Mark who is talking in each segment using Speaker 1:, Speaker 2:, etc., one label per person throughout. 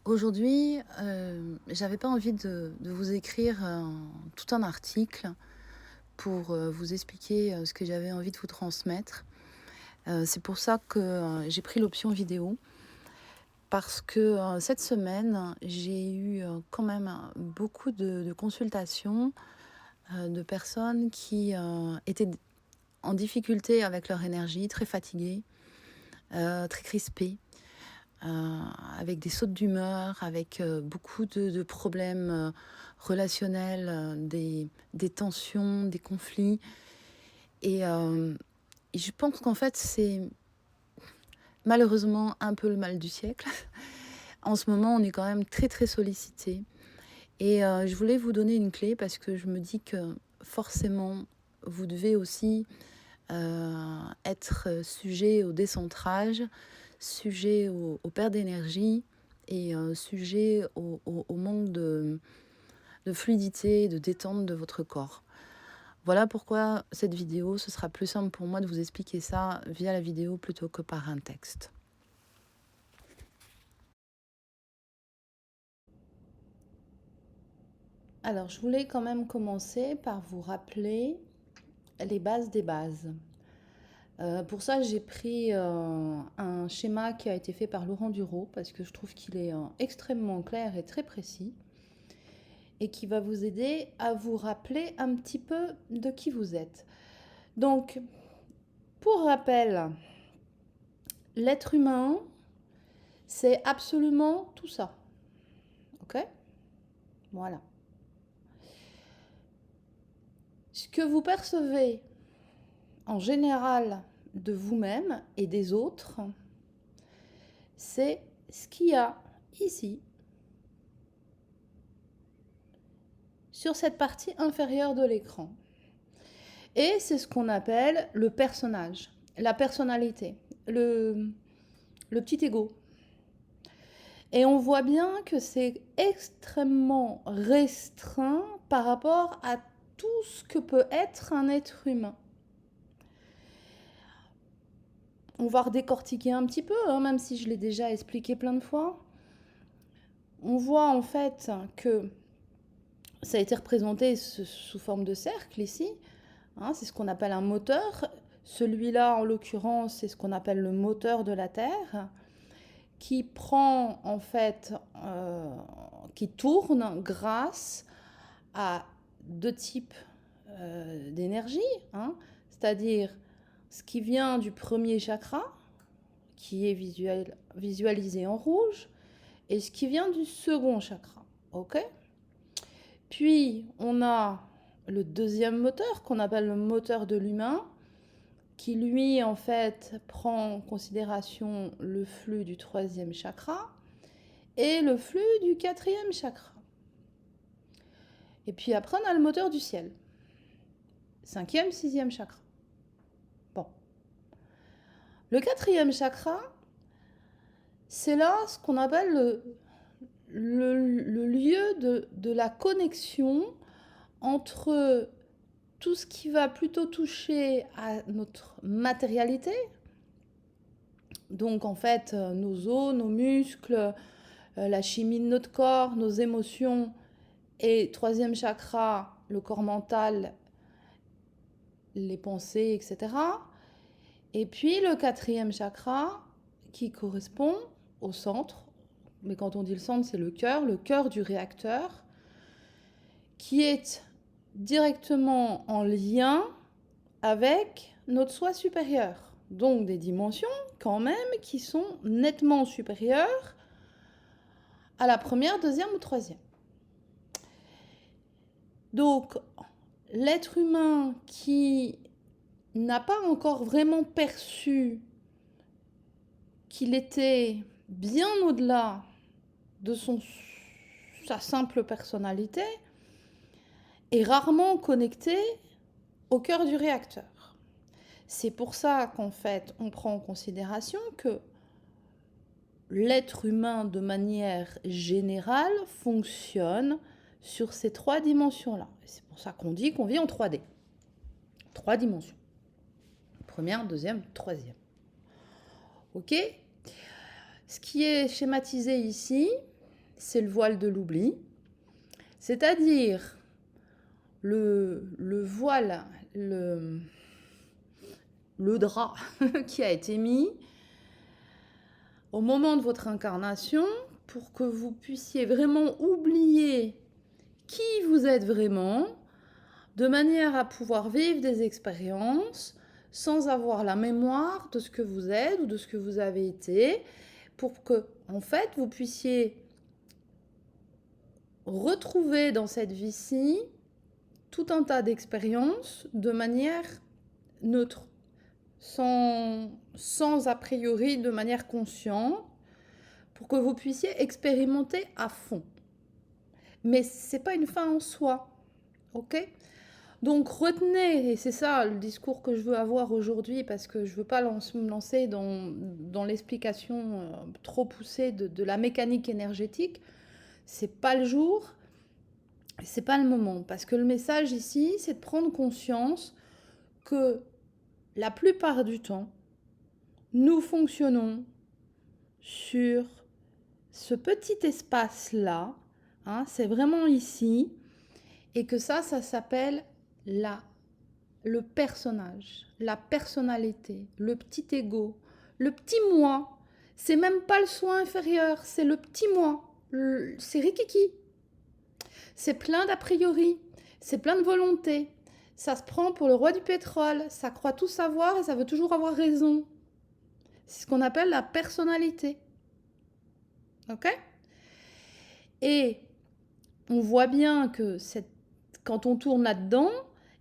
Speaker 1: Aujourd'hui, j'avais pas envie de vous écrire tout un article pour vous expliquer ce que j'avais envie de vous transmettre. C'est pour ça que j'ai pris l'option vidéo, parce que cette semaine, j'ai eu quand même beaucoup de consultations de personnes qui étaient en difficulté avec leur énergie, très fatiguées, très crispées. Avec des sautes d'humeur, avec beaucoup de problèmes relationnels, des tensions, des conflits. Et je pense qu'en fait, c'est malheureusement un peu le mal du siècle. En ce moment, on est quand même très très sollicité. Et je voulais vous donner une clé parce que je me dis que forcément, vous devez aussi être sujet au décentrage, sujet aux pertes d'énergie et sujet au manque de fluidité, de détente de votre corps. Voilà pourquoi cette vidéo, ce sera plus simple pour moi de vous expliquer ça via la vidéo plutôt que par un texte. Alors, je voulais quand même commencer par vous rappeler les bases des bases. Pour ça, j'ai pris un schéma qui a été fait par Laurent Duro parce que je trouve qu'il est extrêmement clair et très précis et qui va vous aider à vous rappeler un petit peu de qui vous êtes. Donc, pour rappel, l'être humain, c'est absolument tout ça. Ok? Voilà. Ce que vous percevez en général de vous-même et des autres, c'est ce qu'il y a ici, sur cette partie inférieure de l'écran. Et c'est ce qu'on appelle le personnage, la personnalité, le petit ego. Et on voit bien que c'est extrêmement restreint par rapport à tout ce que peut être un être humain. On va redécortiquer un petit peu, hein, même si je l'ai déjà expliqué plein de fois. On voit en fait que ça a été représenté sous forme de cercle ici. Hein, c'est ce qu'on appelle un moteur. Celui-là, en l'occurrence, c'est ce qu'on appelle le moteur de la Terre, qui prend en fait, qui tourne grâce à deux types d'énergie, hein, c'est-à-dire ce qui vient du premier chakra, qui est visualisé en rouge, et ce qui vient du second chakra. Ok? Puis on a le deuxième moteur qu'on appelle le moteur de l'humain, qui lui en fait prend en considération le flux du troisième chakra et le flux du quatrième chakra. Et puis après on a le moteur du ciel, cinquième, sixième chakra. Bon. Le quatrième chakra, c'est là ce qu'on appelle le lieu de la connexion entre tout ce qui va plutôt toucher à notre matérialité, donc en fait nos os, nos muscles, la chimie de notre corps, nos émotions, et troisième chakra, le corps mental, les pensées, etc. Et puis le quatrième chakra qui correspond au centre, mais quand on dit le centre, c'est le cœur du réacteur, qui est directement en lien avec notre soi supérieur. Donc des dimensions quand même qui sont nettement supérieures à la première, deuxième ou troisième. Donc l'être humain qui n'a pas encore vraiment perçu qu'il était bien au-delà de sa simple personnalité est rarement connecté au cœur du réacteur. C'est pour ça qu'en fait, on prend en considération que l'être humain, de manière générale, fonctionne sur ces trois dimensions-là. C'est pour ça qu'on dit qu'on vit en 3D. Trois dimensions. Première, deuxième, troisième. Ok ? Ce qui est schématisé ici, c'est le voile de l'oubli, c'est-à-dire le voile, le drap qui a été mis au moment de votre incarnation pour que vous puissiez vraiment oublier qui vous êtes vraiment, de manière à pouvoir vivre des expériences sans avoir la mémoire de ce que vous êtes ou de ce que vous avez été, pour que, en fait, vous puissiez retrouver dans cette vie-ci tout un tas d'expériences de manière neutre, sans a priori, de manière consciente, pour que vous puissiez expérimenter à fond. Mais ce n'est pas une fin en soi, ok ? Donc retenez, et c'est ça le discours que je veux avoir aujourd'hui, parce que je ne veux pas me lancer dans l'explication trop poussée de la mécanique énergétique. C'est pas le jour, c'est pas le moment. Parce que le message ici, c'est de prendre conscience que la plupart du temps, nous fonctionnons sur ce petit espace-là, hein, c'est vraiment ici, et que ça s'appelle le personnage, la personnalité, le petit ego, le petit moi. C'est même pas le soi inférieur, c'est le petit moi. C'est rikiki. C'est plein d'a priori, c'est plein de volonté. Ça se prend pour le roi du pétrole, ça croit tout savoir et ça veut toujours avoir raison. C'est ce qu'on appelle la personnalité. Ok ? Et on voit bien que quand on tourne là-dedans,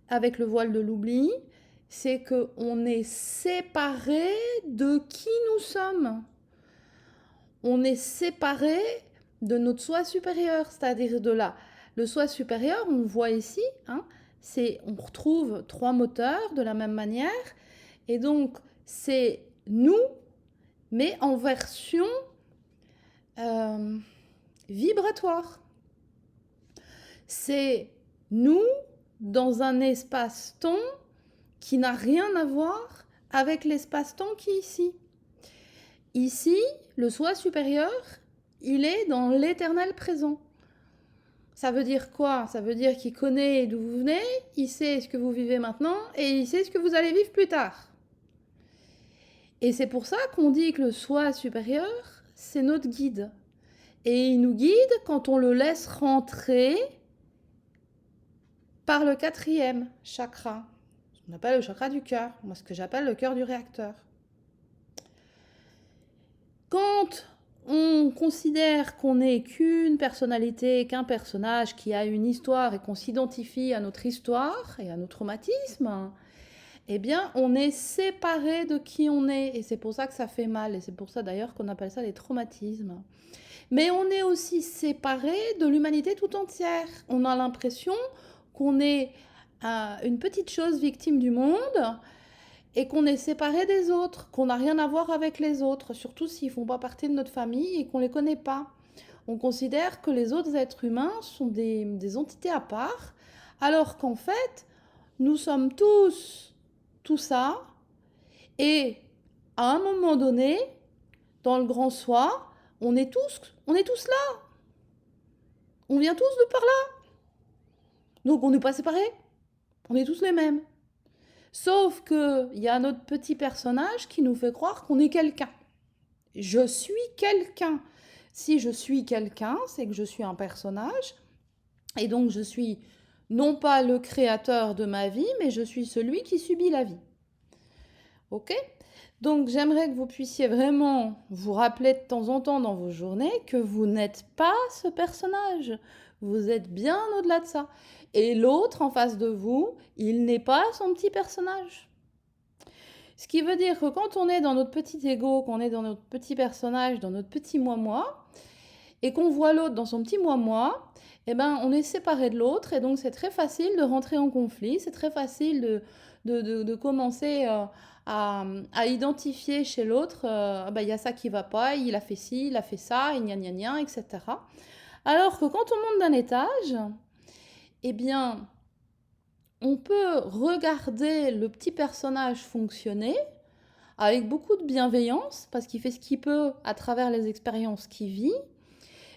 Speaker 1: avec le voile de l'oubli, c'est qu'on est séparé de qui nous sommes. On est séparé de notre soi supérieur, c'est-à-dire de là. Le soi supérieur, on voit ici, hein, on retrouve 3 moteurs de la même manière, et donc c'est nous, mais en version vibratoire. C'est nous dans un espace-temps qui n'a rien à voir avec l'espace-temps qui est ici. Ici, le soi supérieur, il est dans l'éternel présent. Ça veut dire quoi? Ça veut dire qu'il connaît d'où vous venez, il sait ce que vous vivez maintenant et il sait ce que vous allez vivre plus tard. Et c'est pour ça qu'on dit que le soi supérieur, c'est notre guide. Et il nous guide quand on le laisse rentrer par le 4e chakra. On appelle le chakra du cœur, moi ce que j'appelle le cœur du réacteur. Quand on considère qu'on n'est qu'une personnalité, qu'un personnage qui a une histoire et qu'on s'identifie à notre histoire et à nos traumatismes, eh bien on est séparé de qui on est et c'est pour ça que ça fait mal et c'est pour ça d'ailleurs qu'on appelle ça les traumatismes. Mais on est aussi séparé de l'humanité tout entière. On a l'impression qu'on est une petite chose victime du monde et qu'on est séparé des autres, qu'on n'a rien à voir avec les autres, surtout s'ils ne font pas partie de notre famille et qu'on ne les connaît pas. On considère que les autres êtres humains sont des entités à part, alors qu'en fait, nous sommes tous tout ça, et à un moment donné, dans le grand soi, on est tous là. On vient tous de par là. Donc on n'est pas séparés. On est tous les mêmes. Sauf qu'il y a notre petit personnage qui nous fait croire qu'on est quelqu'un. Je suis quelqu'un. Si je suis quelqu'un, c'est que je suis un personnage. Et donc je suis non pas le créateur de ma vie, mais je suis celui qui subit la vie. Ok ? Donc j'aimerais que vous puissiez vraiment vous rappeler de temps en temps dans vos journées que vous n'êtes pas ce personnage. Vous êtes bien au-delà de ça. Et l'autre en face de vous, il n'est pas son petit personnage. Ce qui veut dire que quand on est dans notre petit ego, qu'on est dans notre petit personnage, dans notre petit moi-moi, et qu'on voit l'autre dans son petit moi-moi, eh ben, on est séparé de l'autre et donc c'est très facile de rentrer en conflit, c'est très facile de commencer à identifier chez l'autre, il y a ça qui va pas, il a fait ci, il a fait ça, et gna gna gna, etc. Alors que quand on monte d'un étage, eh bien, on peut regarder le petit personnage fonctionner avec beaucoup de bienveillance, parce qu'il fait ce qu'il peut à travers les expériences qu'il vit,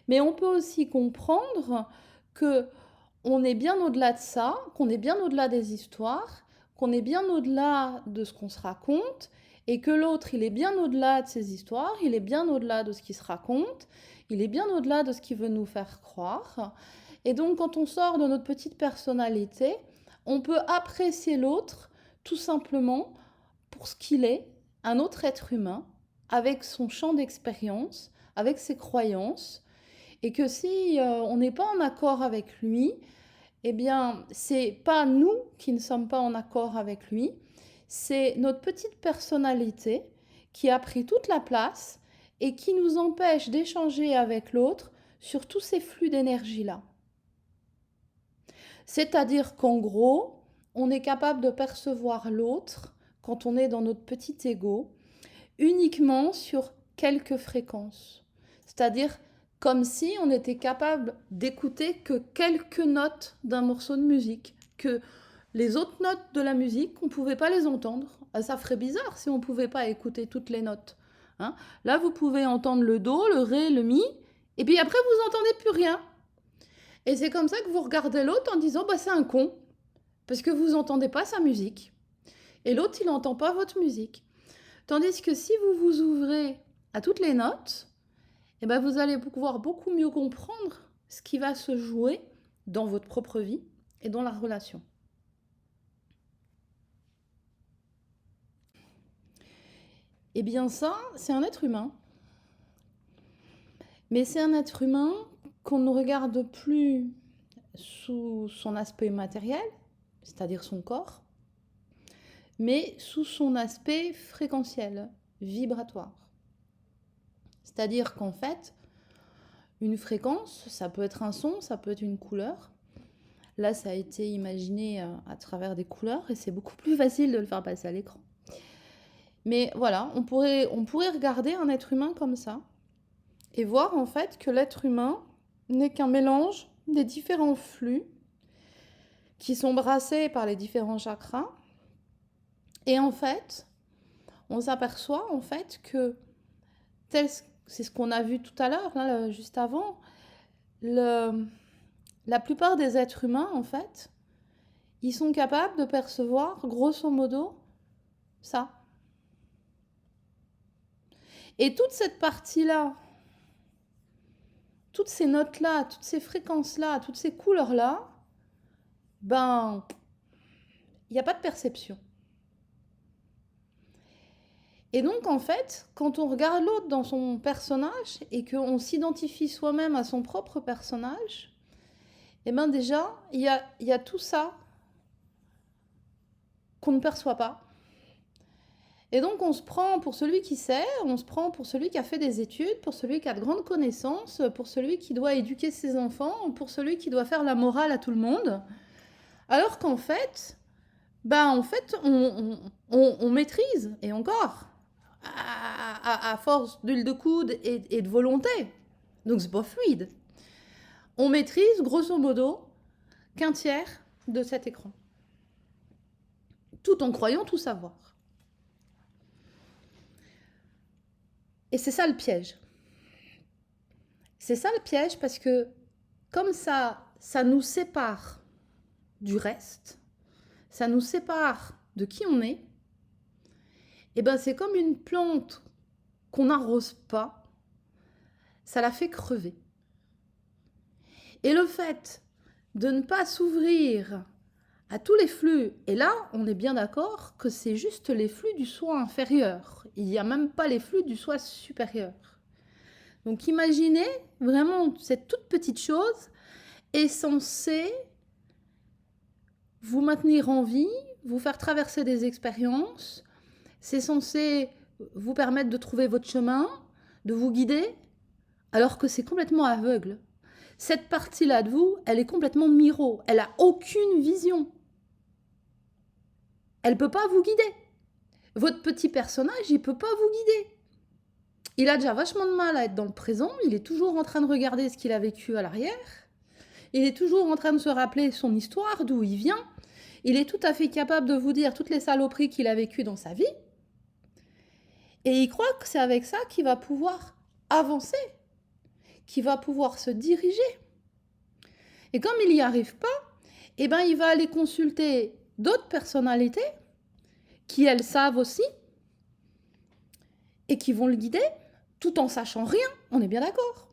Speaker 1: Mais on peut aussi comprendre que on est bien au-delà de ça, qu'on est bien au-delà des histoires, qu'on est bien au-delà de ce qu'on se raconte, et que l'autre, il est bien au-delà de ses histoires, il est bien au-delà de ce qu'il se raconte, il est bien au-delà de ce qu'il veut nous faire croire. Et donc, quand on sort de notre petite personnalité, on peut apprécier l'autre tout simplement pour ce qu'il est, un autre être humain, avec son champ d'expérience, avec ses croyances, et que si on n'est pas en accord avec lui, eh bien, c'est pas nous qui ne sommes pas en accord avec lui, c'est notre petite personnalité qui a pris toute la place et qui nous empêche d'échanger avec l'autre sur tous ces flux d'énergie-là. C'est-à-dire qu'en gros, on est capable de percevoir l'autre quand on est dans notre petit ego uniquement sur quelques fréquences. C'est-à-dire comme si on était capable d'écouter que quelques notes d'un morceau de musique, que les autres notes de la musique, on ne pouvait pas les entendre. Ça ferait bizarre si on ne pouvait pas écouter toutes les notes. Hein. Là, vous pouvez entendre le do, le ré, le mi, et puis après, vous n'entendez plus rien. Et c'est comme ça que vous regardez l'autre en disant bah, c'est un con, parce que vous n'entendez pas sa musique. Et l'autre, il n'entend pas votre musique. Tandis que si vous vous ouvrez à toutes les notes, eh ben vous allez pouvoir beaucoup mieux comprendre ce qui va se jouer dans votre propre vie et dans la relation. Eh bien ça, c'est un être humain. Mais c'est un être humain qu'on ne regarde plus sous son aspect matériel, c'est-à-dire son corps, mais sous son aspect fréquentiel, vibratoire. C'est-à-dire qu'en fait, une fréquence, ça peut être un son, ça peut être une couleur. Là, ça a été imaginé à travers des couleurs et c'est beaucoup plus facile de le faire passer à l'écran. Mais voilà, on pourrait regarder un être humain comme ça et voir en fait que l'être humain n'est qu'un mélange des différents flux qui sont brassés par les différents chakras. Et en fait, on s'aperçoit en fait que c'est ce qu'on a vu tout à l'heure, là, juste avant, la plupart des êtres humains, en fait, ils sont capables de percevoir, grosso modo, ça. Et toute cette partie-là, toutes ces notes-là, toutes ces fréquences-là, toutes ces couleurs-là, ben, il n'y a pas de perception. Et donc, en fait, quand on regarde l'autre dans son personnage et qu'on s'identifie soi-même à son propre personnage, eh bien déjà, il y a tout ça qu'on ne perçoit pas. Et donc, on se prend pour celui qui sait, on se prend pour celui qui a fait des études, pour celui qui a de grandes connaissances, pour celui qui doit éduquer ses enfants, pour celui qui doit faire la morale à tout le monde. Alors qu'en fait, on maîtrise, et encore, à force d'huile de coude et de volonté. Donc, c'est pas fluide. On maîtrise, grosso modo, qu'un tiers de cet écran. Tout en croyant tout savoir. Et c'est ça le piège. C'est ça le piège parce que comme ça nous sépare du reste, ça nous sépare de qui on est, et ben c'est comme une plante qu'on n'arrose pas, ça la fait crever. Et le fait de ne pas s'ouvrir à tous les flux, et là on est bien d'accord que c'est juste les flux du soi inférieur, il n'y a même pas les flux du soi supérieur. Donc imaginez vraiment cette toute petite chose est censée vous maintenir en vie, vous faire traverser des expériences, c'est censé vous permettre de trouver votre chemin, de vous guider, alors que c'est complètement aveugle. Cette partie-là de vous, elle est complètement miro, elle n'a aucune vision. Elle ne peut pas vous guider. Votre petit personnage, il ne peut pas vous guider. Il a déjà vachement de mal à être dans le présent, il est toujours en train de regarder ce qu'il a vécu à l'arrière, il est toujours en train de se rappeler son histoire, d'où il vient, il est tout à fait capable de vous dire toutes les saloperies qu'il a vécues dans sa vie, et il croit que c'est avec ça qu'il va pouvoir avancer, qui va pouvoir se diriger. Et comme il n'y arrive pas, eh ben, il va aller consulter d'autres personnalités qui, elles, savent aussi et qui vont le guider tout en sachant rien. On est bien d'accord.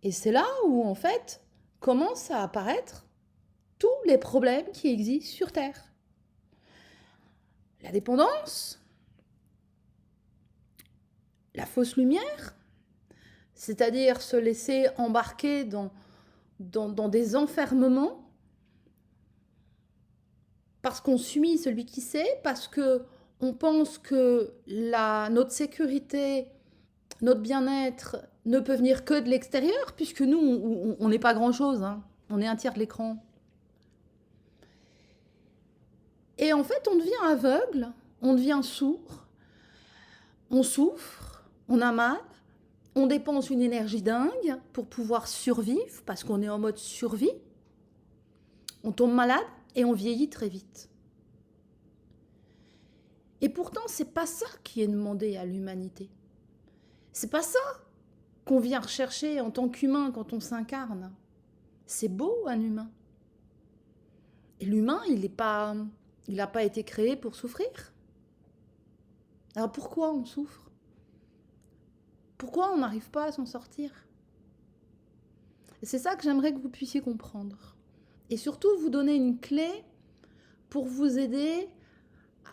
Speaker 1: Et c'est là où, en fait, commencent à apparaître tous les problèmes qui existent sur Terre. La dépendance, la fausse lumière, c'est-à-dire se laisser embarquer dans des enfermements parce qu'on suit celui qui sait, parce qu'on pense que notre sécurité, notre bien-être ne peut venir que de l'extérieur, puisque nous, on n'est pas grand-chose, hein. On est un tiers de l'écran. Et en fait, on devient aveugle, on devient sourd, on souffre, on a mal, on dépense une énergie dingue pour pouvoir survivre, parce qu'on est en mode survie. On tombe malade et on vieillit très vite. Et pourtant, c'est pas ça qui est demandé à l'humanité. C'est pas ça qu'on vient rechercher en tant qu'humain quand on s'incarne. C'est beau, un humain. Et l'humain, il n'a pas été créé pour souffrir. Alors pourquoi on souffre? Pourquoi on n'arrive pas à s'en sortir? Et c'est ça que j'aimerais que vous puissiez comprendre. Et surtout, vous donner une clé pour vous aider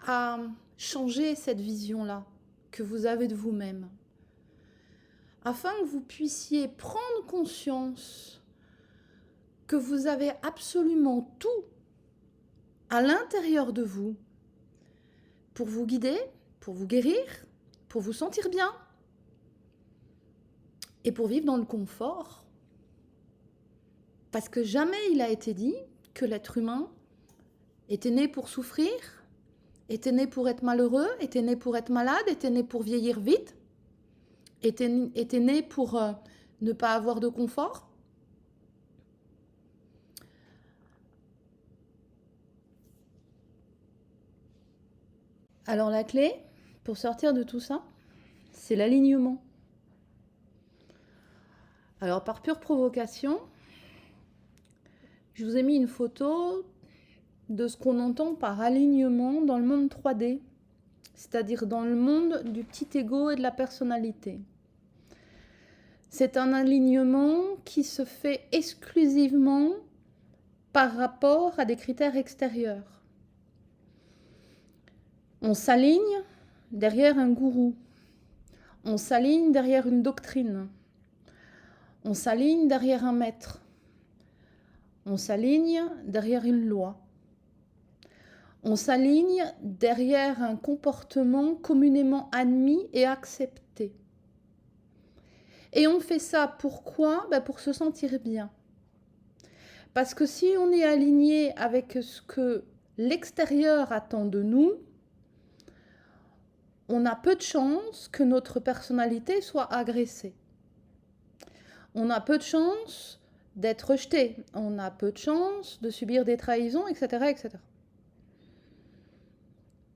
Speaker 1: à changer cette vision-là que vous avez de vous-même. Afin que vous puissiez prendre conscience que vous avez absolument tout à l'intérieur de vous pour vous guider, pour vous guérir, pour vous sentir bien et pour vivre dans le confort. Parce que jamais il a été dit que l'être humain était né pour souffrir, était né pour être malheureux, était né pour être malade, était né pour vieillir vite, était né pour ne pas avoir de confort. Alors la clé pour sortir de tout ça, c'est l'alignement. Alors par pure provocation, je vous ai mis une photo de ce qu'on entend par alignement dans le monde 3D, c'est-à-dire dans le monde du petit ego et de la personnalité. C'est un alignement qui se fait exclusivement par rapport à des critères extérieurs. On s'aligne derrière un gourou, on s'aligne derrière une doctrine, on s'aligne derrière un maître, on s'aligne derrière une loi, on s'aligne derrière un comportement communément admis et accepté. Et on fait ça pourquoi? Pour se sentir bien. Parce que si on est aligné avec ce que l'extérieur attend de nous, on a peu de chances que notre personnalité soit agressée. On a peu de chances d'être rejeté. On a peu de chances de subir des trahisons, etc., etc.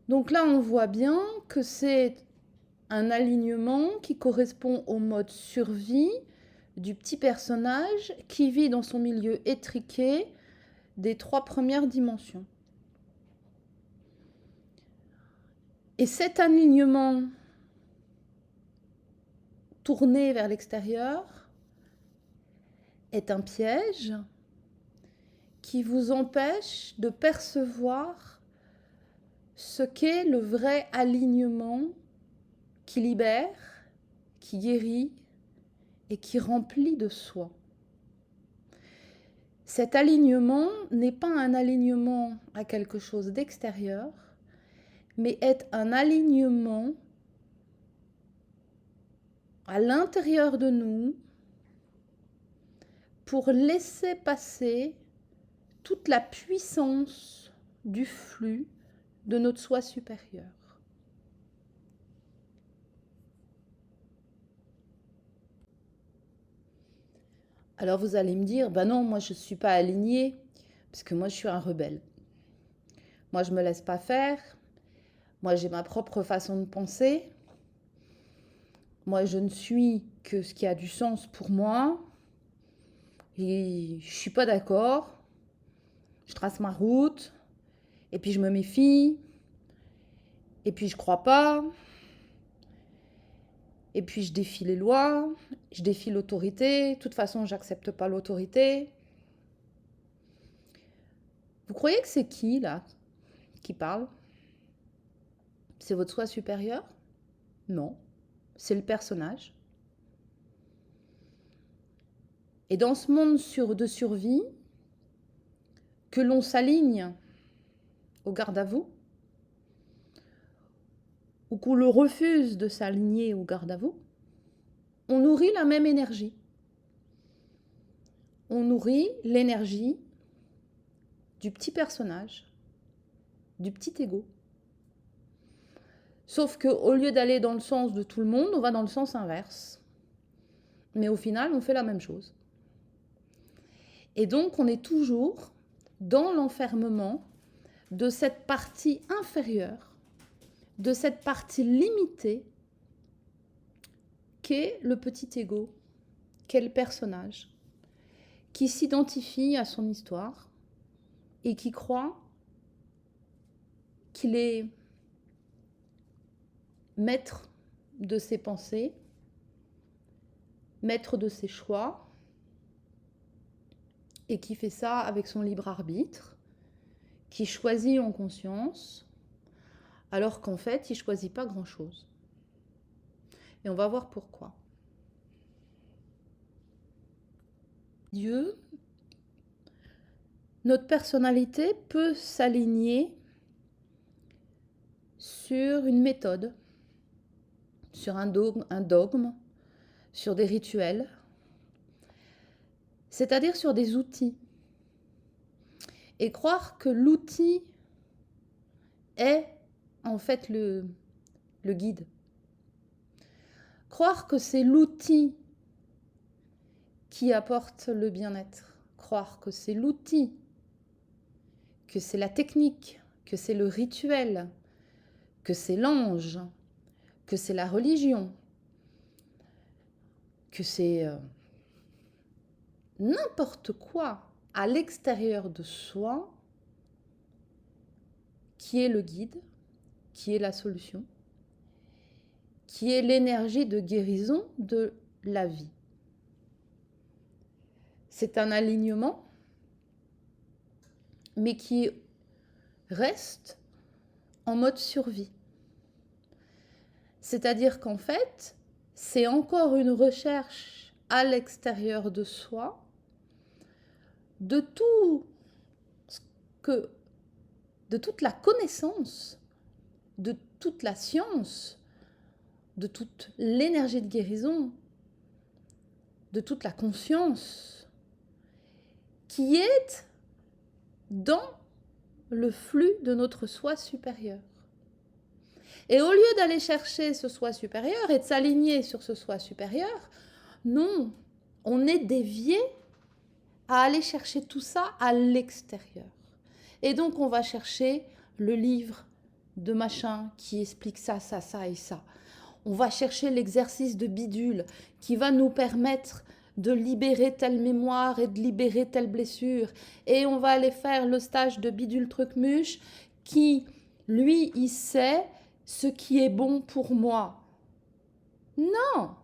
Speaker 1: Donc là, on voit bien que c'est un alignement qui correspond au mode survie du petit personnage qui vit dans son milieu étriqué des 3 premières dimensions. Et cet alignement tourné vers l'extérieur est un piège qui vous empêche de percevoir ce qu'est le vrai alignement qui libère, qui guérit et qui remplit de soi. Cet alignement n'est pas un alignement à quelque chose d'extérieur, mais est un alignement à l'intérieur de nous pour laisser passer toute la puissance du flux de notre soi supérieur. Alors vous allez me dire, non, moi je ne suis pas alignée, parce que moi je suis un rebelle. Moi je ne me laisse pas faire, moi j'ai ma propre façon de penser. Moi, je ne suis que ce qui a du sens pour moi. Et je suis pas d'accord. Je trace ma route. Et puis je me méfie. Et puis je crois pas. Et puis je défie les lois. Je défie l'autorité. De toute façon, j'accepte pas l'autorité. Vous croyez que c'est qui, là, qui parle? C'est votre soi supérieur? Non. C'est le personnage. Et dans ce monde de survie, que l'on s'aligne au garde à vous, ou qu'on le refuse de s'aligner au garde à vous, on nourrit la même énergie. On nourrit l'énergie du petit personnage, du petit ego. Sauf qu'au lieu d'aller dans le sens de tout le monde, on va dans le sens inverse. Mais au final, on fait la même chose. Et donc, on est toujours dans l'enfermement de cette partie inférieure, de cette partie limitée qu'est le petit ego, qu'est le personnage, qui s'identifie à son histoire et qui croit qu'il est maître de ses pensées, maître de ses choix, et qui fait ça avec son libre arbitre, qui choisit en conscience, alors qu'en fait, il ne choisit pas grand-chose. Et on va voir pourquoi. Dieu, notre personnalité peut s'aligner sur une méthode, sur un dogme, sur des rituels, c'est-à-dire sur des outils. Et croire que l'outil est en fait le guide. Croire que c'est l'outil qui apporte le bien-être. Croire que c'est l'outil, que c'est la technique, que c'est le rituel, que c'est l'ange, que c'est la religion, que c'est n'importe quoi à l'extérieur de soi qui est le guide, qui est la solution, qui est l'énergie de guérison de la vie. C'est un alignement, mais qui reste en mode survie. C'est-à-dire qu'en fait, c'est encore une recherche à l'extérieur de soi de de toute la connaissance, de toute la science, de toute l'énergie de guérison, de toute la conscience qui est dans le flux de notre soi supérieur. Et au lieu d'aller chercher ce soi supérieur et de s'aligner sur ce soi supérieur, non, on est dévié à aller chercher tout ça à l'extérieur. Et donc on va chercher le livre de machin qui explique ça, ça, ça et ça. On va chercher l'exercice de bidule qui va nous permettre de libérer telle mémoire et de libérer telle blessure. Et on va aller faire le stage de bidule truc-muche qui, lui, il sait ce qui est bon pour moi. Non!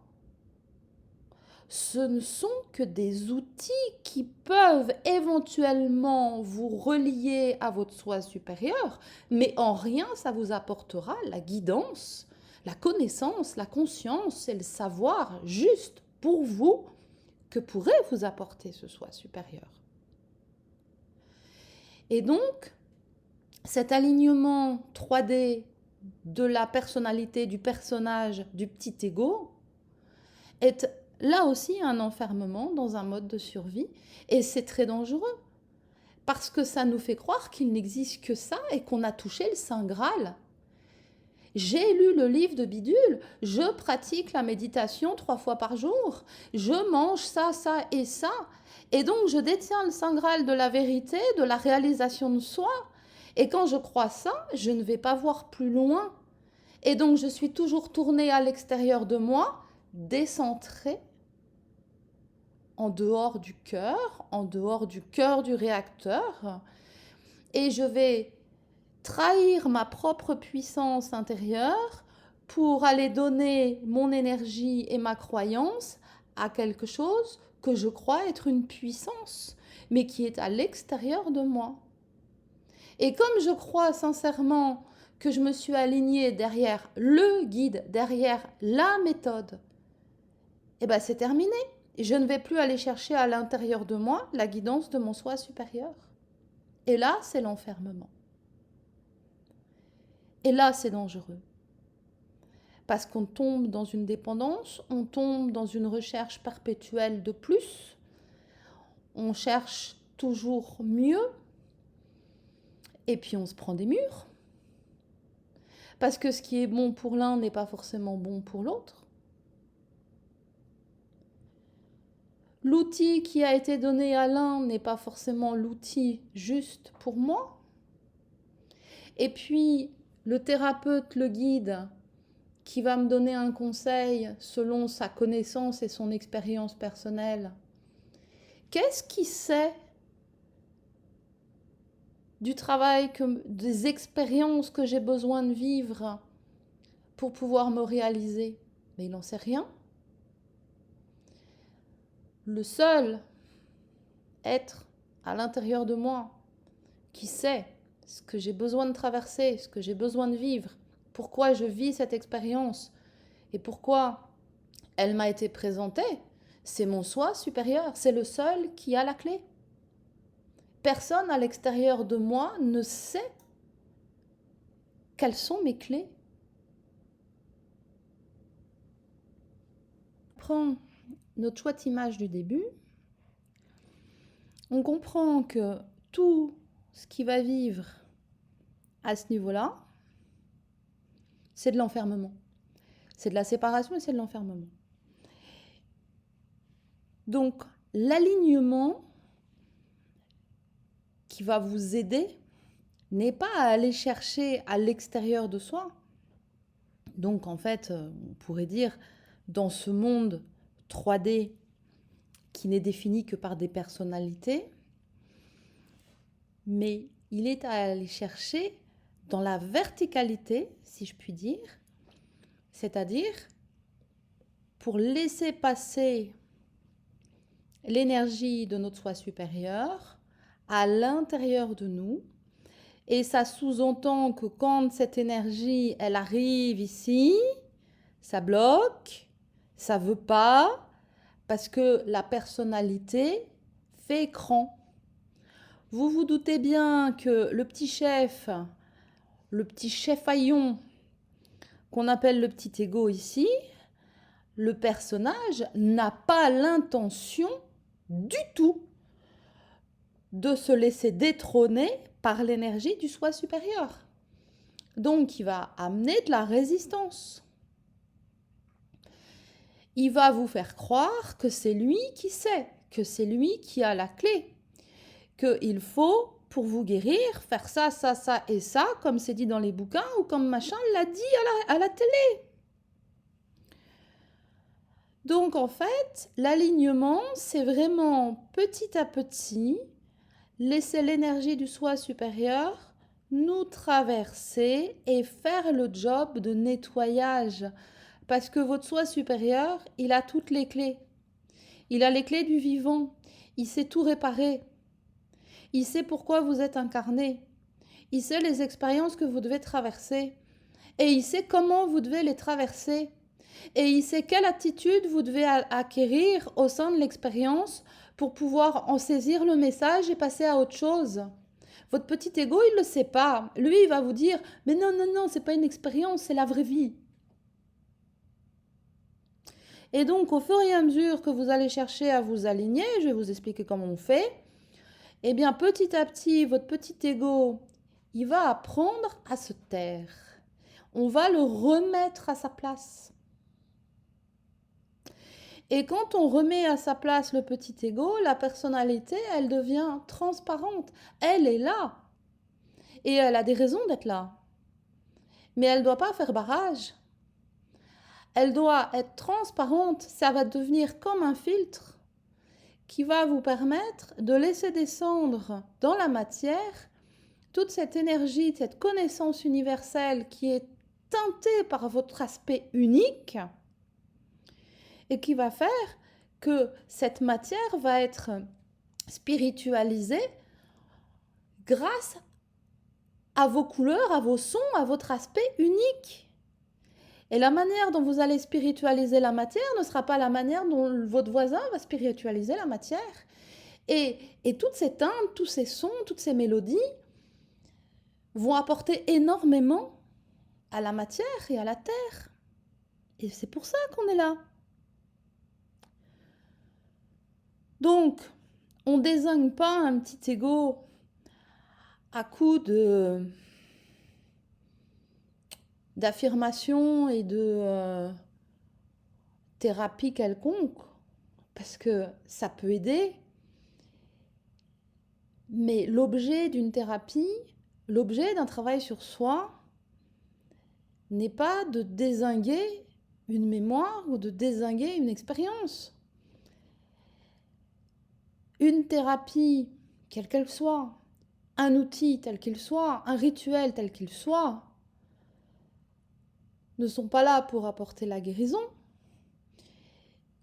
Speaker 1: Ce ne sont que des outils qui peuvent éventuellement vous relier à votre soi supérieur, mais en rien ça vous apportera la guidance, la connaissance, la conscience et le savoir juste pour vous que pourrait vous apporter ce soi supérieur. Et donc, cet alignement 3D de la personnalité, du personnage, du petit ego, est là aussi un enfermement dans un mode de survie. Et c'est très dangereux, parce que ça nous fait croire qu'il n'existe que ça et qu'on a touché le Saint Graal. J'ai lu le livre de bidule, je pratique la méditation 3 fois par jour, je mange ça, ça et ça, et donc je détiens le Saint Graal de la vérité, de la réalisation de soi. Et quand je crois ça, je ne vais pas voir plus loin. Et donc je suis toujours tournée à l'extérieur de moi, décentrée, en dehors du cœur du réacteur, et je vais trahir ma propre puissance intérieure pour aller donner mon énergie et ma croyance à quelque chose que je crois être une puissance, mais qui est à l'extérieur de moi. Et comme je crois sincèrement que je me suis alignée derrière le guide, derrière la méthode, eh ben c'est terminé. Je ne vais plus aller chercher à l'intérieur de moi la guidance de mon soi supérieur. Et là, c'est l'enfermement. Et là, c'est dangereux. Parce qu'on tombe dans une dépendance, on tombe dans une recherche perpétuelle de plus, on cherche toujours mieux, et puis on se prend des murs. Parce que ce qui est bon pour l'un n'est pas forcément bon pour l'autre. L'outil qui a été donné à l'un n'est pas forcément l'outil juste pour moi. Et puis, le thérapeute, le guide, qui va me donner un conseil selon sa connaissance et son expérience personnelle, qu'est-ce qu'il sait du travail, des expériences que j'ai besoin de vivre pour pouvoir me réaliser? Mais il n'en sait rien. Le seul être à l'intérieur de moi qui sait ce que j'ai besoin de traverser, ce que j'ai besoin de vivre, pourquoi je vis cette expérience et pourquoi elle m'a été présentée, c'est mon soi supérieur. C'est le seul qui a la clé. Personne à l'extérieur de moi ne sait quelles sont mes clés. Prends notre chouette image du début. On comprend que tout ce qui va vivre à ce niveau-là, c'est de l'enfermement. C'est de la séparation et c'est de l'enfermement. Donc, l'alignement qui va vous aider n'est pas à aller chercher à l'extérieur de soi. Donc, en fait, on pourrait dire, dans ce monde 3D qui n'est défini que par des personnalités, mais il est à aller chercher dans la verticalité, si je puis dire, c'est-à-dire pour laisser passer l'énergie de notre soi supérieur à l'intérieur de nous. Et ça sous-entend que quand cette énergie, elle arrive ici, ça bloque, ça veut pas, parce que la personnalité fait écran. Vous vous doutez bien que le petit chef haillon, qu'on appelle le petit ego ici, le personnage n'a pas l'intention du tout de se laisser détrôner par l'énergie du soi supérieur. Donc, il va amener de la résistance. Il va vous faire croire que c'est lui qui sait, que c'est lui qui a la clé, qu'il faut, pour vous guérir, faire ça, ça, ça et ça, comme c'est dit dans les bouquins ou comme machin l'a dit à la télé. Donc, en fait, l'alignement, c'est vraiment petit à petit laisser l'énergie du soi supérieur nous traverser et faire le job de nettoyage. Parce que votre soi supérieur, il a toutes les clés. Il a les clés du vivant. Il sait tout réparer. Il sait pourquoi vous êtes incarné. Il sait les expériences que vous devez traverser. Et il sait comment vous devez les traverser. Et il sait quelle attitude vous devez acquérir au sein de l'expérience pour pouvoir en saisir le message et passer à autre chose. Votre petit ego, il ne le sait pas. Lui, il va vous dire « Mais non, non, non, c'est pas une expérience, c'est la vraie vie. » Et donc, au fur et à mesure que vous allez chercher à vous aligner, je vais vous expliquer comment on fait, eh bien, petit à petit, votre petit ego, il va apprendre à se taire. On va le remettre à sa place. Et quand on remet à sa place le petit ego, la personnalité, elle devient transparente. Elle est là. Et elle a des raisons d'être là. Mais elle ne doit pas faire barrage. Elle doit être transparente, ça va devenir comme un filtre qui va vous permettre de laisser descendre dans la matière toute cette énergie, cette connaissance universelle qui est teintée par votre aspect unique et qui va faire que cette matière va être spiritualisée grâce à vos couleurs, à vos sons, à votre aspect unique. Et la manière dont vous allez spiritualiser la matière ne sera pas la manière dont votre voisin va spiritualiser la matière. Et toutes ces teintes, tous ces sons, toutes ces mélodies vont apporter énormément à la matière et à la terre. Et c'est pour ça qu'on est là. Donc, on ne désigne pas un petit ego à coup d'affirmation et de thérapie quelconque, parce que ça peut aider. Mais l'objet d'une thérapie, l'objet d'un travail sur soi, n'est pas de dézinguer une mémoire ou de dézinguer une expérience. Une thérapie, quelle qu'elle soit, un outil tel qu'il soit, un rituel tel qu'il soit, ne sont pas là pour apporter la guérison.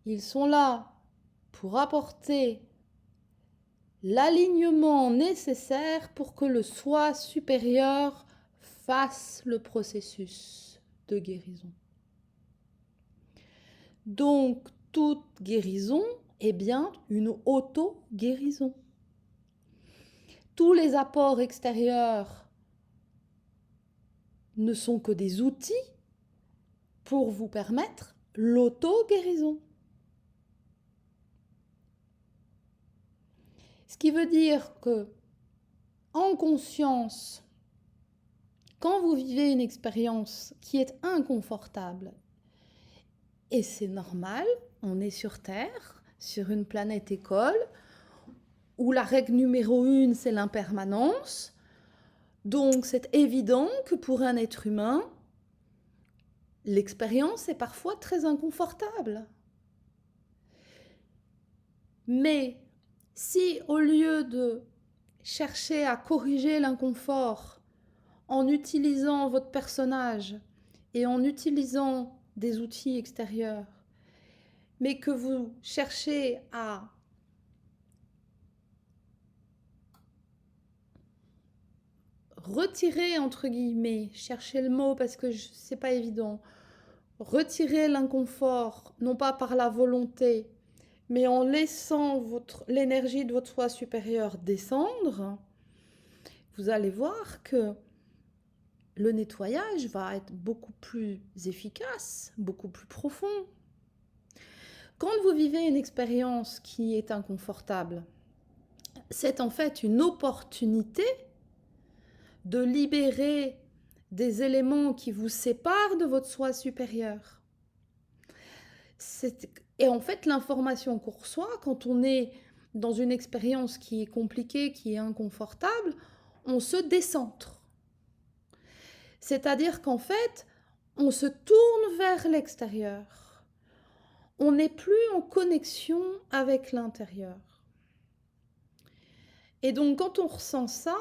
Speaker 1: Ils sont là pour apporter l'alignement nécessaire pour que le soi supérieur fasse le processus de guérison. Donc, toute guérison est bien une auto-guérison. Tous les apports extérieurs ne sont que des outils pour vous permettre l'auto-guérison. Ce qui veut dire que, en conscience, quand vous vivez une expérience qui est inconfortable, et c'est normal, on est sur Terre, sur une planète école, où la règle numéro 1, c'est l'impermanence. Donc c'est évident que pour un être humain, l'expérience est parfois très inconfortable. Mais si au lieu de chercher à corriger l'inconfort en utilisant votre personnage et en utilisant des outils extérieurs, mais que vous cherchez à retirer, entre guillemets, chercher le mot parce que c'est pas évident, retirer l'inconfort, non pas par la volonté, mais en laissant l'énergie de votre soi supérieur descendre, vous allez voir que le nettoyage va être beaucoup plus efficace, beaucoup plus profond. Quand vous vivez une expérience qui est inconfortable, c'est en fait une opportunité de libérer des éléments qui vous séparent de votre soi supérieur. Et en fait, l'information qu'on reçoit quand on est dans une expérience qui est compliquée, qui est inconfortable, on se décentre. C'est-à-dire qu'en fait, on se tourne vers l'extérieur. On n'est plus en connexion avec l'intérieur. Et donc, quand on ressent ça,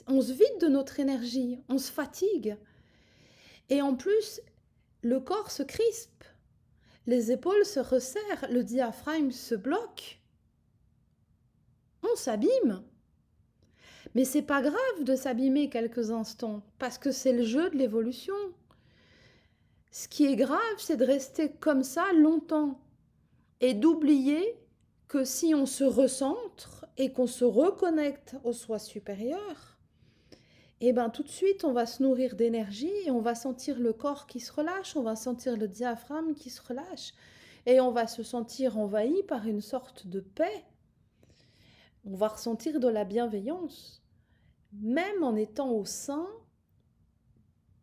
Speaker 1: on se vide de notre énergie, on se fatigue. Et en plus, le corps se crispe, les épaules se resserrent, le diaphragme se bloque. On s'abîme. Mais c'est pas grave de s'abîmer quelques instants, parce que c'est le jeu de l'évolution. Ce qui est grave, c'est de rester comme ça longtemps et d'oublier que si on se recentre et qu'on se reconnecte au soi supérieur, et ben tout de suite on va se nourrir d'énergie et on va sentir le corps qui se relâche, on va sentir le diaphragme qui se relâche et on va se sentir envahi par une sorte de paix. On va ressentir de la bienveillance, même en étant au sein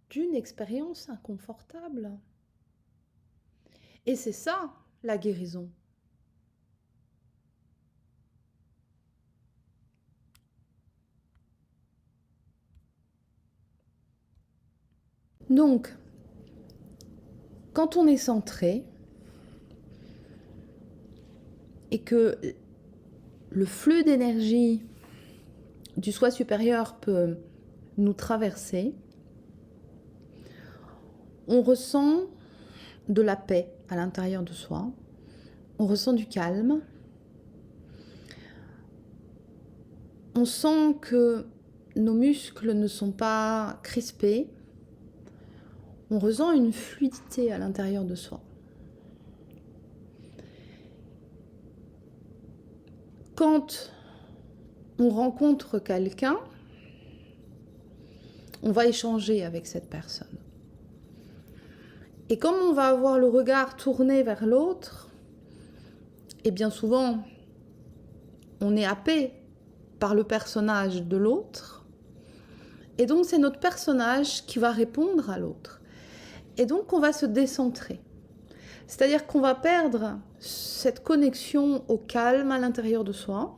Speaker 1: d'une expérience inconfortable. Et c'est ça, la guérison. Donc, Quand on est centré et que le flux d'énergie du soi supérieur peut nous traverser, on ressent de la paix à l'intérieur de soi, on ressent du calme, on sent que nos muscles ne sont pas crispés, on ressent une fluidité à l'intérieur de soi. Quand on rencontre quelqu'un, on va échanger avec cette personne. Et comme on va avoir le regard tourné vers l'autre, et bien souvent, on est happé par le personnage de l'autre, et donc c'est notre personnage qui va répondre à l'autre. Et donc on va se décentrer. C'est-à-dire qu'on va perdre cette connexion au calme à l'intérieur de soi,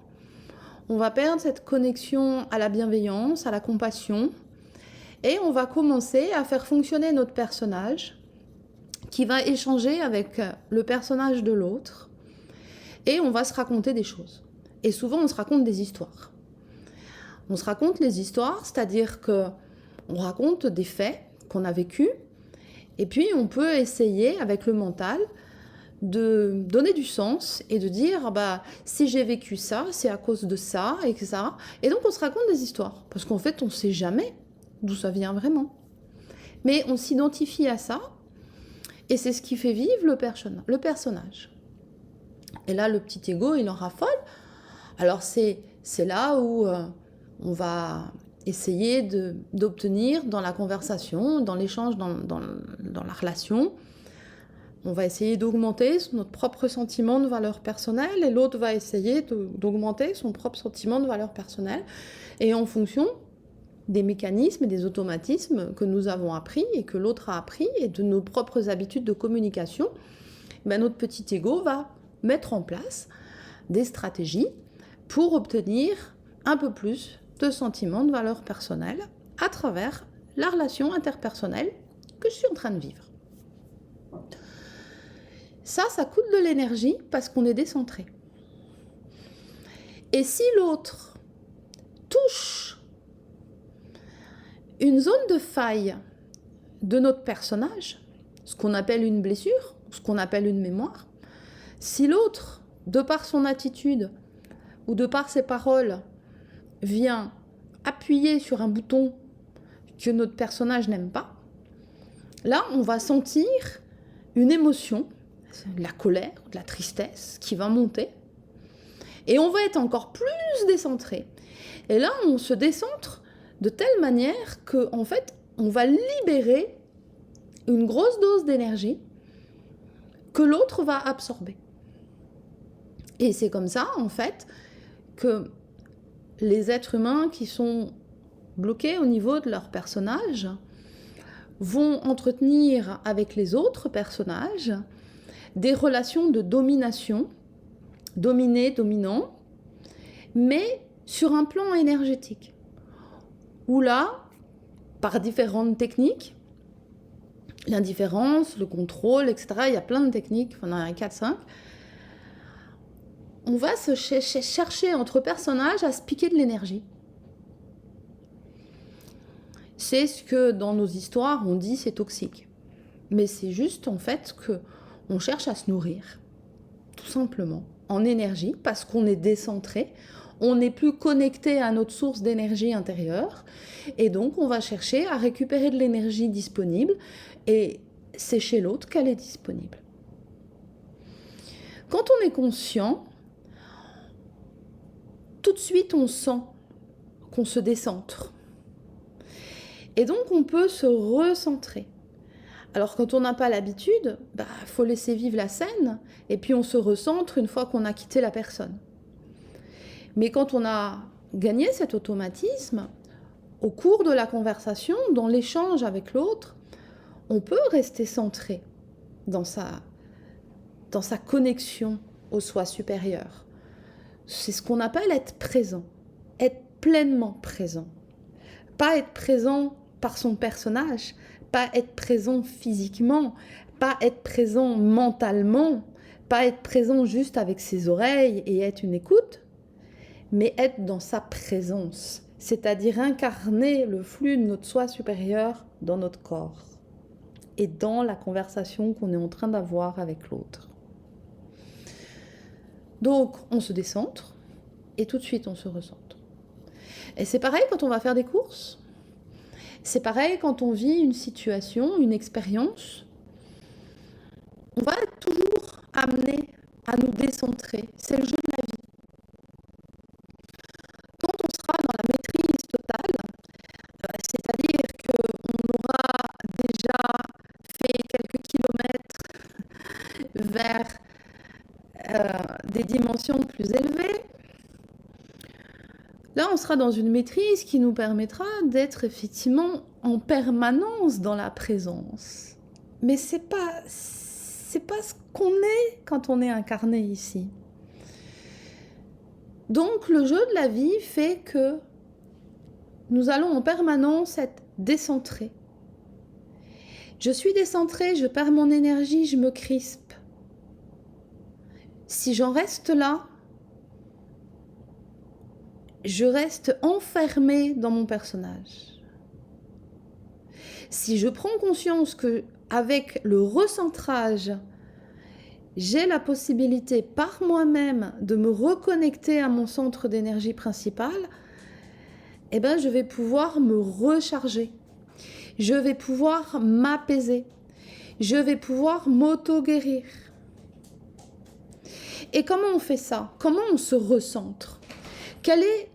Speaker 1: on va perdre cette connexion à la bienveillance, à la compassion, et on va commencer à faire fonctionner notre personnage qui va échanger avec le personnage de l'autre, et on va se raconter des choses. Et souvent, on se raconte des histoires. On se raconte les histoires, c'est-à-dire qu'on raconte des faits qu'on a vécus, et puis on peut essayer, avec le mental, de donner du sens et de dire si j'ai vécu ça, c'est à cause de ça, etc. Et donc on se raconte des histoires, parce qu'en fait, on ne sait jamais d'où ça vient vraiment. Mais on s'identifie à ça, et c'est ce qui fait vivre le personnage. Et là, le petit ego, il en raffole. Alors c'est là où on va essayer d'obtenir dans la conversation, dans l'échange, dans la relation, on va essayer d'augmenter notre propre sentiment de valeur personnelle, et l'autre va essayer d'augmenter son propre sentiment de valeur personnelle. Et en fonction des mécanismes et des automatismes que nous avons appris et que l'autre a appris, et de nos propres habitudes de communication, notre petit ego va mettre en place des stratégies pour obtenir un peu plus de sentiments de valeur personnelle à travers la relation interpersonnelle que je suis en train de vivre. Ça coûte de l'énergie parce qu'on est décentré. Et si l'autre touche une zone de faille de notre personnage, ce qu'on appelle une blessure, ce qu'on appelle une mémoire, si l'autre, de par son attitude ou de par ses paroles, vient appuyer sur un bouton que notre personnage n'aime pas, là, on va sentir une émotion, de la colère, de la tristesse qui va monter, et on va être encore plus décentré. Et là, on se décentre de telle manière qu'en fait, on va libérer une grosse dose d'énergie que l'autre va absorber. Et c'est comme ça, en fait, que les êtres humains qui sont bloqués au niveau de leur personnage vont entretenir avec les autres personnages des relations de domination, dominé-dominant, mais sur un plan énergétique. Où là, par différentes techniques, l'indifférence, le contrôle, etc., il y a plein de techniques, on en a 4-5, on va se chercher entre personnages à se piquer de l'énergie. C'est ce que dans nos histoires on dit c'est toxique. Mais c'est juste en fait qu'on cherche à se nourrir, tout simplement, en énergie, parce qu'on est décentré, on n'est plus connecté à notre source d'énergie intérieure, et donc on va chercher à récupérer de l'énergie disponible, et c'est chez l'autre qu'elle est disponible. Quand on est conscient, tout de suite on sent qu'on se décentre. Et donc on peut se recentrer. Alors quand on n'a pas l'habitude, faut laisser vivre la scène, et puis on se recentre une fois qu'on a quitté la personne. Mais quand on a gagné cet automatisme, au cours de la conversation, dans l'échange avec l'autre, on peut rester centré dans sa connexion au soi supérieur. C'est ce qu'on appelle être présent, être pleinement présent. Pas être présent par son personnage, pas être présent physiquement, pas être présent mentalement, pas être présent juste avec ses oreilles et être une écoute, mais être dans sa présence, c'est-à-dire incarner le flux de notre soi supérieur dans notre corps et dans la conversation qu'on est en train d'avoir avec l'autre. Donc, on se décentre et tout de suite, on se recentre. Et c'est pareil quand on va faire des courses. C'est pareil quand on vit une situation, une expérience. On va être toujours amené à nous décentrer. C'est le jeu de la vie. Quand on sera dans la maîtrise totale, c'est-à-dire qu'on aura déjà fait quelques kilomètres vers des dimensions plus élevées, là, on sera dans une maîtrise qui nous permettra d'être effectivement en permanence dans la présence. Mais c'est pas ce qu'on est quand on est incarné ici. Donc, le jeu de la vie fait que nous allons en permanence être décentrés. Je suis décentrée, je perds mon énergie, je me crispe. Si j'en reste là, je reste enfermée dans mon personnage. Si je prends conscience que avec le recentrage, j'ai la possibilité par moi-même de me reconnecter à mon centre d'énergie principal, eh ben, je vais pouvoir me recharger. Je vais pouvoir m'apaiser. Je vais pouvoir m'auto-guérir. Et comment on fait ça? Comment on se recentre? Quel est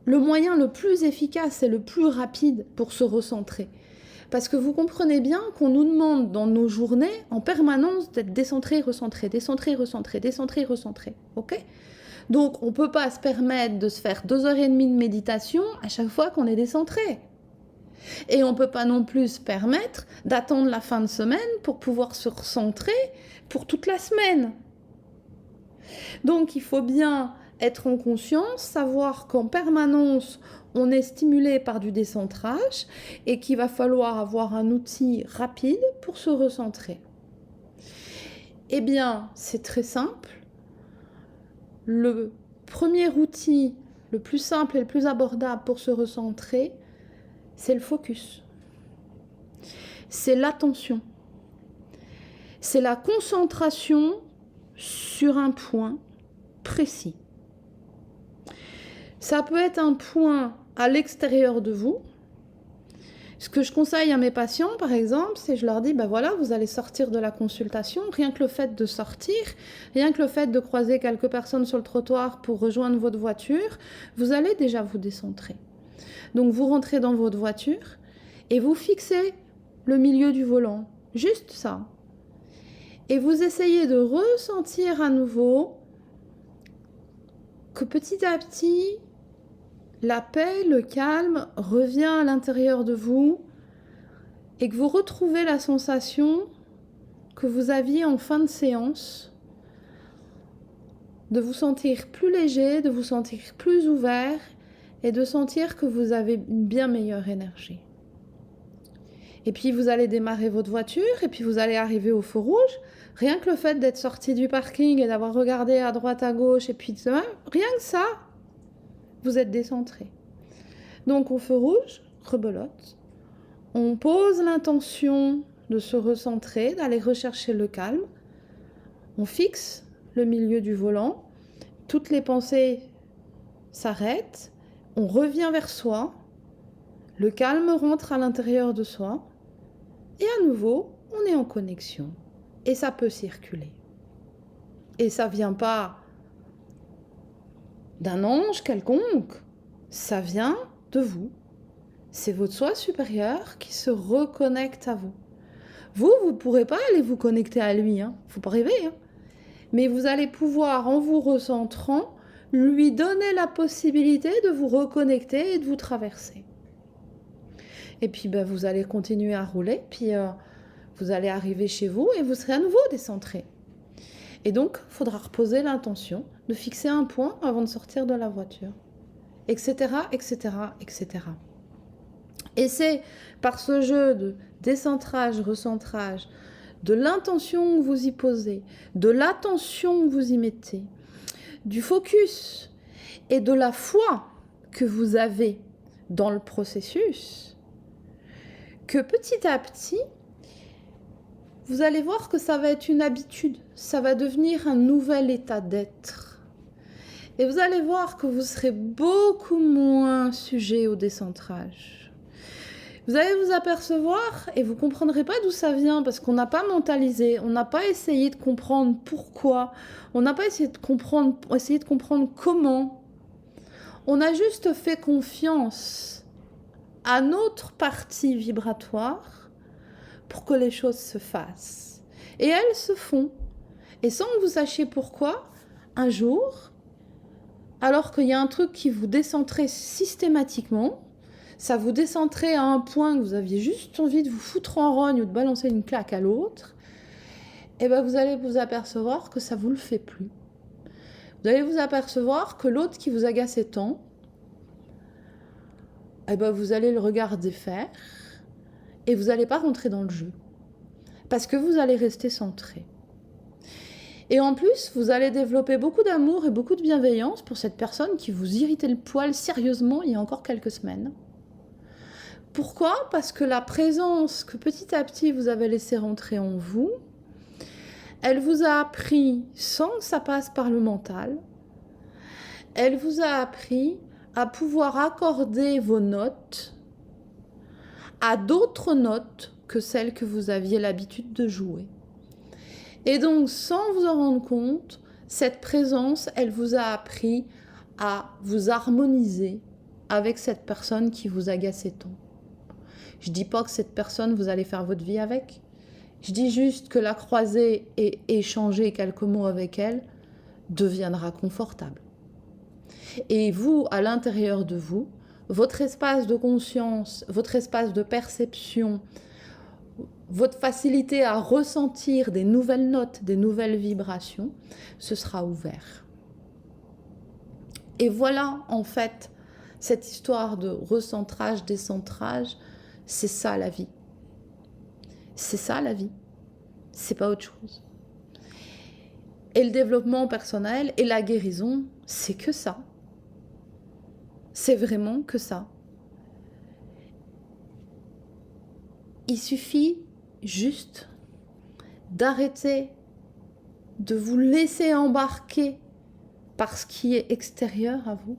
Speaker 1: le moyen le plus efficace et le plus rapide pour se recentrer? Parce que vous comprenez bien qu'on nous demande dans nos journées en permanence d'être décentré, recentré, décentré, recentré, décentré, recentré. Ok? Donc on ne peut pas se permettre de se faire 2h30 de méditation à chaque fois qu'on est décentré. Et on ne peut pas non plus se permettre d'attendre la fin de semaine pour pouvoir se recentrer pour toute la semaine. Donc il faut bien être en conscience, savoir qu'en permanence, on est stimulé par du décentrage et qu'il va falloir avoir un outil rapide pour se recentrer. Eh bien, c'est très simple. Le premier outil, le plus simple et le plus abordable pour se recentrer, c'est le focus. C'est l'attention. C'est la concentration sur un point précis. Ça peut être un point à l'extérieur de vous. Ce que je conseille à mes patients, par exemple, c'est je leur dis, ben voilà, vous allez sortir de la consultation, rien que le fait de sortir, rien que le fait de croiser quelques personnes sur le trottoir pour rejoindre votre voiture, vous allez déjà vous décentrer. Donc vous rentrez dans votre voiture et vous fixez le milieu du volant, juste ça. Et vous essayez de ressentir à nouveau que petit à petit, la paix, le calme revient à l'intérieur de vous et que vous retrouvez la sensation que vous aviez en fin de séance, de vous sentir plus léger, de vous sentir plus ouvert et de sentir que vous avez une bien meilleure énergie. Et puis vous allez démarrer votre voiture et puis vous allez arriver au feu rouge. Rien que le fait d'être sorti du parking et d'avoir regardé à droite, à gauche et puis rien que ça, vous êtes décentré. Donc au feu rouge, rebelote. On pose l'intention de se recentrer, d'aller rechercher le calme. On fixe le milieu du volant. Toutes les pensées s'arrêtent. On revient vers soi. Le calme rentre à l'intérieur de soi. Et à nouveau, on est en connexion. Et ça peut circuler. Et ça ne vient pas d'un ange quelconque. Ça vient de vous. C'est votre soi supérieur qui se reconnecte à vous. Vous ne pourrez pas aller vous connecter à lui. Faut pas rêver. Mais vous allez pouvoir, en vous recentrant, lui donner la possibilité de vous reconnecter et de vous traverser. Et puis vous allez continuer à rouler, puis vous allez arriver chez vous et vous serez à nouveau décentré. Et donc, il faudra reposer l'intention de fixer un point avant de sortir de la voiture, etc., etc., etc. Et c'est par ce jeu de décentrage, recentrage, de l'intention que vous y posez, de l'attention que vous y mettez, du focus et de la foi que vous avez dans le processus, que petit à petit, vous allez voir que ça va être une habitude, ça va devenir un nouvel état d'être. Et vous allez voir que vous serez beaucoup moins sujet au décentrage. Vous allez vous apercevoir et vous ne comprendrez pas d'où ça vient parce qu'on n'a pas mentalisé, on n'a pas essayé de comprendre pourquoi, on n'a pas essayé de comprendre comment. On a juste fait confiance à notre partie vibratoire pour que les choses se fassent. Et elles se font. Et sans que vous sachiez pourquoi, un jour, alors qu'il y a un truc qui vous décentrait systématiquement, ça vous décentrait à un point que vous aviez juste envie de vous foutre en rogne ou de balancer une claque à l'autre, et ben vous allez vous apercevoir que ça ne vous le fait plus. Vous allez vous apercevoir que l'autre qui vous agaçait tant, et ben vous allez le regarder faire et vous n'allez pas rentrer dans le jeu. Parce que vous allez rester centré. Et en plus, vous allez développer beaucoup d'amour et beaucoup de bienveillance pour cette personne qui vous irritait le poil sérieusement il y a encore quelques semaines. Pourquoi ? Parce que la présence que petit à petit vous avez laissé rentrer en vous, elle vous a appris, sans que ça passe par le mental, elle vous a appris à pouvoir accorder vos notes à d'autres notes que celles que vous aviez l'habitude de jouer. Et donc, sans vous en rendre compte, cette présence, elle vous a appris à vous harmoniser avec cette personne qui vous agaçait tant. Je ne dis pas que cette personne, vous allez faire votre vie avec. Je dis juste que la croiser et échanger quelques mots avec elle deviendra confortable. Et vous, à l'intérieur de vous, votre espace de conscience, votre espace de perception, votre facilité à ressentir des nouvelles notes, des nouvelles vibrations, ce sera ouvert. Et voilà, en fait, cette histoire de recentrage, décentrage, c'est ça la vie. C'est ça la vie. C'est pas autre chose. Et le développement personnel et la guérison, c'est que ça. C'est vraiment que ça. Il suffit juste d'arrêter de vous laisser embarquer par ce qui est extérieur à vous.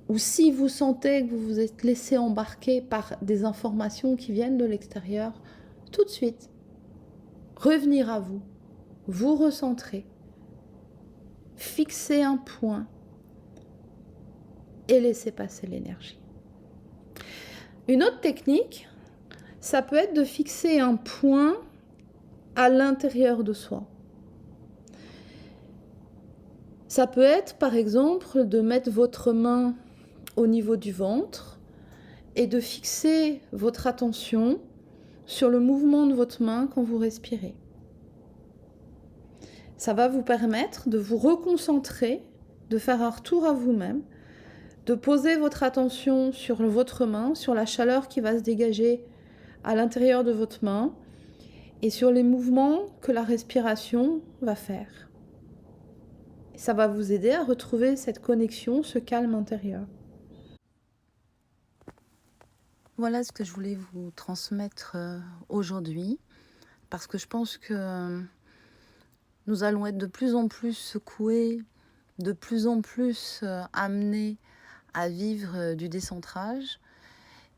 Speaker 1: Ou si vous sentez que vous vous êtes laissé embarquer par des informations qui viennent de l'extérieur, tout de suite, revenir à vous, vous recentrer, fixer un point et laisser passer l'énergie. Une autre technique, ça peut être de fixer un point à l'intérieur de soi. Ça peut être, par exemple, de mettre votre main au niveau du ventre et de fixer votre attention sur le mouvement de votre main quand vous respirez. Ça va vous permettre de vous reconcentrer, de faire un retour à vous-même, de poser votre attention sur votre main, sur la chaleur qui va se dégager à l'intérieur de votre main et sur les mouvements que la respiration va faire. Ça va vous aider à retrouver cette connexion, ce calme intérieur. Voilà ce que je voulais vous transmettre aujourd'hui, parce que je pense que nous allons être de plus en plus secoués, de plus en plus amenés à vivre du décentrage.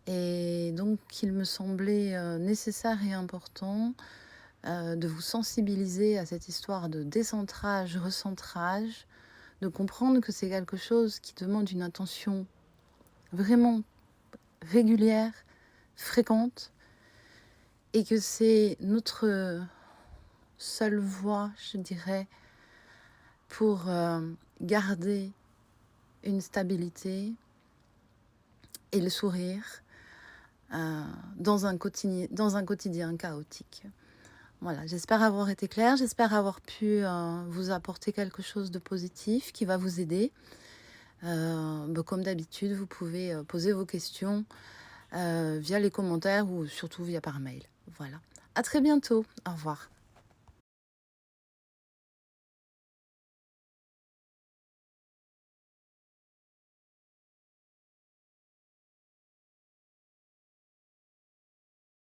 Speaker 1: Et donc, il me semblait nécessaire et important de vous sensibiliser à cette histoire de décentrage, recentrage, de comprendre que c'est quelque chose qui demande une attention vraiment régulière, fréquente, et que c'est notre seule voie, je dirais, pour garder une stabilité et le sourire dans un quotidien chaotique. Voilà, j'espère avoir été claire, j'espère avoir pu vous apporter quelque chose de positif qui va vous aider. Comme d'habitude, vous pouvez poser vos questions via les commentaires ou surtout via par mail. Voilà. À très bientôt. Au revoir.